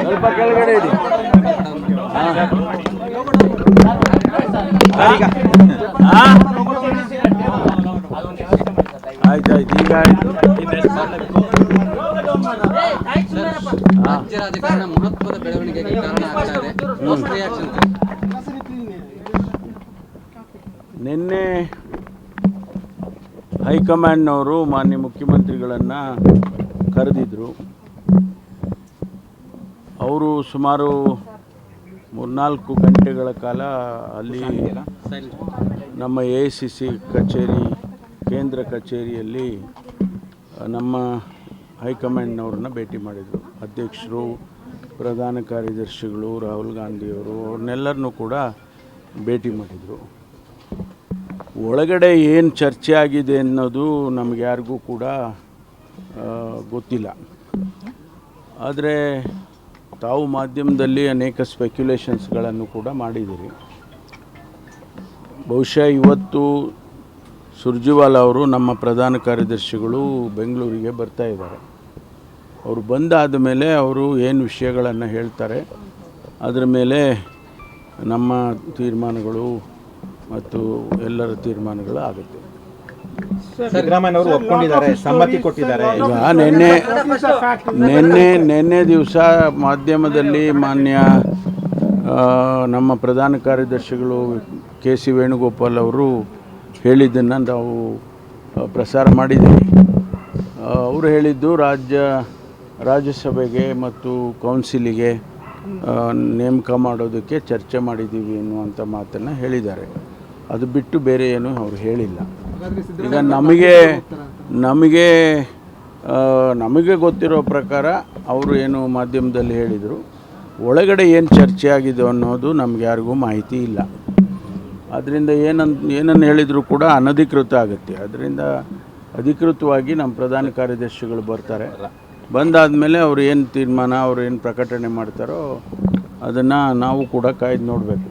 ಸ್ವಲ್ಪ ಕೆಳಗಡೆ ಇಡಿ. ಆಯ್ತು ಈಗ ರಾಜ್ಯ ರಾಜಕಾರಣ ಮಹತ್ವದ ಬೆಳವಣಿಗೆಗೆ ಕಾರಣ ಆಗ್ತಾ ಇದೆ. ನಿನ್ನೆ ಹೈಕಮಾಂಡ್ನವರು ಮಾನ್ಯ ಮುಖ್ಯಮಂತ್ರಿಗಳನ್ನು ಕರೆದಿದ್ದರು. ಅವರು ಸುಮಾರು 3-4 ಗಂಟೆಗಳ ಕಾಲ ಅಲ್ಲಿ ನಮ್ಮ AICC ಕಚೇರಿ ಕೇಂದ್ರ ಕಚೇರಿಯಲ್ಲಿ ನಮ್ಮ ಹೈಕಮಾಂಡ್ನವ್ರನ್ನ ಭೇಟಿ ಮಾಡಿದರು. ಅಧ್ಯಕ್ಷರು, ಪ್ರಧಾನ ಕಾರ್ಯದರ್ಶಿಗಳು, ರಾಹುಲ್ ಗಾಂಧಿಯವರು ಅವ್ರನ್ನೆಲ್ಲರನ್ನೂ ಕೂಡ ಭೇಟಿ ಮಾಡಿದರು. ಒಳಗಡೆ ಏನು ಚರ್ಚೆ ಆಗಿದೆ ಅನ್ನೋದು ನಮಗೆ ಯಾರಿಗೂ ಕೂಡ ಗೊತ್ತಿಲ್ಲ. ಆದರೆ ತಾವು ಮಾಧ್ಯಮದಲ್ಲಿ ಅನೇಕ ಸ್ಪೆಕ್ಯುಲೇಷನ್ಸ್ಗಳನ್ನು ಕೂಡ ಮಾಡಿದ್ದೀರಿ. ಬಹುಶಃ ಇವತ್ತು ಸುರ್ಜೇವಾಲಾ ಅವರು ನಮ್ಮ ಪ್ರಧಾನ ಕಾರ್ಯದರ್ಶಿಗಳು ಬೆಂಗಳೂರಿಗೆ ಬರ್ತಾ ಇದ್ದಾರೆ. ಅವರು ಬಂದಾದ ಮೇಲೆ ಅವರು ಏನು ವಿಷಯಗಳನ್ನು ಹೇಳ್ತಾರೆ ಅದರ ಮೇಲೆ ನಮ್ಮ ತೀರ್ಮಾನಗಳು ಮತ್ತು ಎಲ್ಲರ ತೀರ್ಮಾನಗಳು ಆಗುತ್ತೆ. ಸಿದ್ದರಾಮಯ್ಯ ಅವರು ಒಪ್ಕೊಂಡಿದ್ದಾರೆ, ಸಮ್ಮತಿ ಕೊಟ್ಟಿದ್ದಾರೆ. ಈಗ ನಿನ್ನೆ ದಿವಸ ಮಾಧ್ಯಮದಲ್ಲಿ ಮಾನ್ಯ ನಮ್ಮ ಪ್ರಧಾನ ಕಾರ್ಯದರ್ಶಿಗಳು KC ವೇಣುಗೋಪಾಲ್ ಅವರು ಹೇಳಿದ್ದನ್ನು ನಾವು ಪ್ರಸಾರ ಮಾಡಿದ್ದೀವಿ. ಅವರು ಹೇಳಿದ್ದು ರಾಜ್ಯಸಭೆಗೆ ಮತ್ತು ಕೌನ್ಸಿಲಿಗೆ ನೇಮಕ ಮಾಡೋದಕ್ಕೆ ಚರ್ಚೆ ಮಾಡಿದ್ದೀವಿ ಎನ್ನುವಂಥ ಮಾತನ್ನು ಹೇಳಿದ್ದಾರೆ. ಅದು ಬಿಟ್ಟು ಬೇರೆ ಏನು ಅವರು ಹೇಳಿಲ್ಲ. ಈಗ ನಮಗೆ ಗೊತ್ತಿರೋ ಪ್ರಕಾರ ಅವರು ಏನು ಮಾಧ್ಯಮದಲ್ಲಿ ಹೇಳಿದರು, ಒಳಗಡೆ ಏನು ಚರ್ಚೆ ಆಗಿದೆ ಅನ್ನೋದು ನಮ್ಗೆ ಯಾರಿಗೂ ಮಾಹಿತಿ ಇಲ್ಲ. ಅದರಿಂದ ಏನನ್ನು ಹೇಳಿದರೂ ಕೂಡ ಅನಧಿಕೃತ ಆಗುತ್ತೆ. ಅದರಿಂದ ಅಧಿಕೃತವಾಗಿ ನಮ್ಮ ಪ್ರಧಾನ ಕಾರ್ಯದರ್ಶಿಗಳು ಬರ್ತಾರೆ. ಬಂದಾದಮೇಲೆ ಅವರು ಏನು ತೀರ್ಮಾನ, ಅವರು ಏನು ಪ್ರಕಟಣೆ ಮಾಡ್ತಾರೋ ಅದನ್ನು ನಾವು ಕೂಡ ಕಾಯ್ದು ನೋಡಬೇಕು.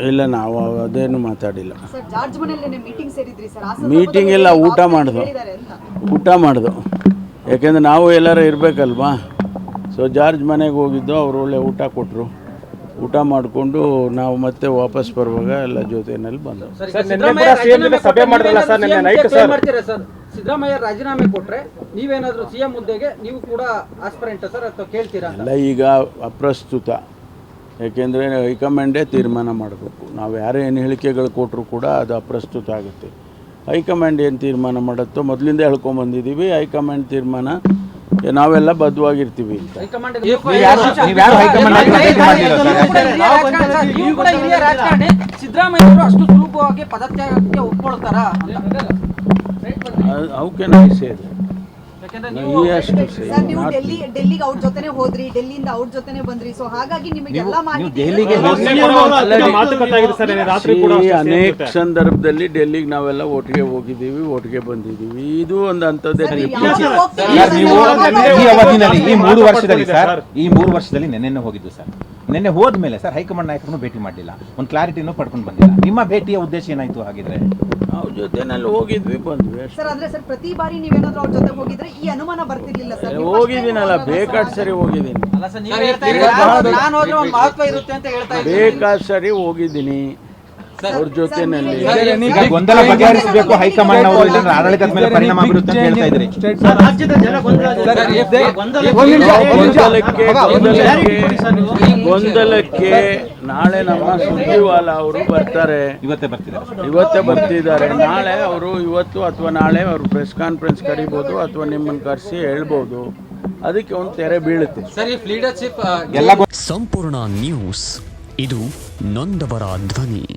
ಇಲ್ಲ ನಾವು ಅದೇನು ಮಾತಾಡಿಲ್ಲ. ಮೀಟಿಂಗ್ ಎಲ್ಲ ಊಟ ಮಾಡ್ದು ಯಾಕೆಂದರೆ ನಾವು ಎಲ್ಲರೂ ಇರಬೇಕಲ್ವಾ. ಸೊ ಜಾರ್ಜ್ ಮನೆಗೆ ಹೋಗಿದ್ದು, ಅವರು ಒಳ್ಳೆ ಊಟ ಕೊಟ್ಟರು. ಊಟ ಮಾಡಿಕೊಂಡು ನಾವು ಮತ್ತೆ ವಾಪಸ್ ಬರುವಾಗ ಎಲ್ಲ ಜೊತೆಯಲ್ಲಿ ಬಂದವು. ಸಿದ್ದರಾಮಯ್ಯ ರಾಜೀನಾಮೆ ಕೊಟ್ಟರೆ ನೀವೇನಾದರೂ CM ಹುದ್ದೆಗೆ ನೀವು ಕೂಡ ಆಸ್ಪರೆಂಟ್ ಸರ್ ಅಥವಾ ಕೇಳ್ತೀರಾ? ಅಲ್ಲ, ಈಗ ಅಪ್ರಸ್ತುತ. ಯಾಕೆಂದರೆ ಹೈಕಮಾಂಡೇ ತೀರ್ಮಾನ ಮಾಡಬೇಕು. ನಾವು ಯಾರೇ ಏನು ಹೇಳಿಕೆಗಳು ಕೊಟ್ಟರು ಕೂಡ ಅದು ಅಪ್ರಸ್ತುತ ಆಗುತ್ತೆ. ಹೈಕಮಾಂಡ್ ಏನು ತೀರ್ಮಾನ ಮಾಡುತ್ತೋ ಮೊದಲಿಂದ ಹೇಳ್ಕೊಂಬಂದಿದ್ದೀವಿ. ಹೈಕಮಾಂಡ್ ತೀರ್ಮಾನ ನಾವೆಲ್ಲ ಬದ್ಧವಾಗಿರ್ತೀವಿ ಅಂತ. ಸಿದ್ದರಾಮಯ್ಯ ಅವರು ಅಷ್ಟು ಸುಲಭವಾಗಿ ಪದತ್ಯಾಗಕ್ಕೆ ಒಪ್ಕೊಳ್ತಾರಾ? ಅವಕ್ಕೆ ನಾವು ಸೇರಿ ನೀವು ಡೆಲ್ಲಿಗೆ ಅವ್ರ ಜೊತೆನೆ ಹೋದ್ರಿ, ಡೆಲ್ಲಿಯಿಂದ ಅವ್ರ ಜೊತೆನೆ ಬಂದ್ರಿ. ಸೊ ಹಾಗಾಗಿ ನಿಮಗೆ ಎಲ್ಲ ಮಾಹಿತಿ ಅನೇಕ ಸಂದರ್ಭದಲ್ಲಿ ಡೆಲ್ಲಿಗೆ ನಾವೆಲ್ಲ ಒಟ್ಟಿಗೆ ಹೋಗಿದ್ದೀವಿ, ಒಟ್ಟಿಗೆ ಬಂದಿದ್ದೀವಿ. ಇದು ಒಂದು ಅಂಥದ್ದೇ. ಈ 3 ವರ್ಷದಲ್ಲಿ ನೆನ್ನೆ ಹೋಗಿದ್ದು ಸರ್. ನಿನ್ನೆ ಹೋದ್ಮೇಲೆ ಸರ್ ಹೈಕಮಾಂಡ್ ನಾಯಕರನ್ನು ಭೇಟಿ ಮಾಡಲಿಲ್ಲ, ಒಂದು ಕ್ಲಾರಿಟಿನೂ ಪಡ್ಕೊಂಡು ಬಂದಿಲ್ಲ. ನಿಮ್ಮ ಭೇಟಿಯ ಉದ್ದೇಶ ಏನಾಯ್ತು ಹಾಗಿದ್ರೆ? ಅವ್ರ ಜೊತೆನಲ್ಲಿ ಹೋಗಿದ್ವಿ, ಬಂದ್ವಿ ಸರ್. ಅಂದ್ರೆ ಸರ್ ಪ್ರತಿ ಬಾರಿ ನೀವೇನಾದ್ರೂ ಅವ್ರ ಜೊತೆ ಹೋಗಿದ್ರೆ ಈ ಅನುಮಾನ ಬರ್ತಿರ್ಲಿಲ್ಲ ಸರ್? ಹೋಗಿದ್ದೀನಲ್ಲ, ಬೇಕಾದ ಸರಿ ಹೋಗಿದ್ದೀನಿ, ಬೇಕಾದ ಸರಿ ಹೋಗಿದ್ದೀನಿ ಅವ್ರ ಜೊತೆನಲ್ಲಿ. ಗೊಂದಲ ಬಗೆಹರಿಸಬೇಕು ಹೈಕಮಾಂಡ್ ಅವರು, ಇದರ ಆಡಳಿತದ ಮೇಲೆ ಪರಿಣಾಮ ಬೀರುತ್ತೆ ಅಂತ ಹೇಳ್ತಾ ಇದ್ರಿ. ಗೊಂದಲಕ್ಕೆ ನಾಳೆ ನಮ್ಮ ಸುರ್ಜೇವಾಲಾ ಅವರು ಬರ್ತಾರೆ. ಇವತ್ತೇ ಬರ್ತಿದ್ದಾರೆ. ನಾಳೆ ಅವರು ಇವತ್ತು ಅಥವಾ ನಾಳೆ ಅವರು ಪ್ರೆಸ್ ಕಾನ್ಫರೆನ್ಸ್ ಕರಿಬೋದು ಅಥವಾ ನಿಮ್ಮನ್ನು ಕರೆಸಿ ಹೇಳ್ಬೋದು. ಅದಕ್ಕೆ ಒಂದು ತೆರೆ ಬೀಳುತ್ತೆ. ಸಂಪೂರ್ಣ ನ್ಯೂಸ್, ಇದು ನೊಂದವರ ಧ್ವನಿ.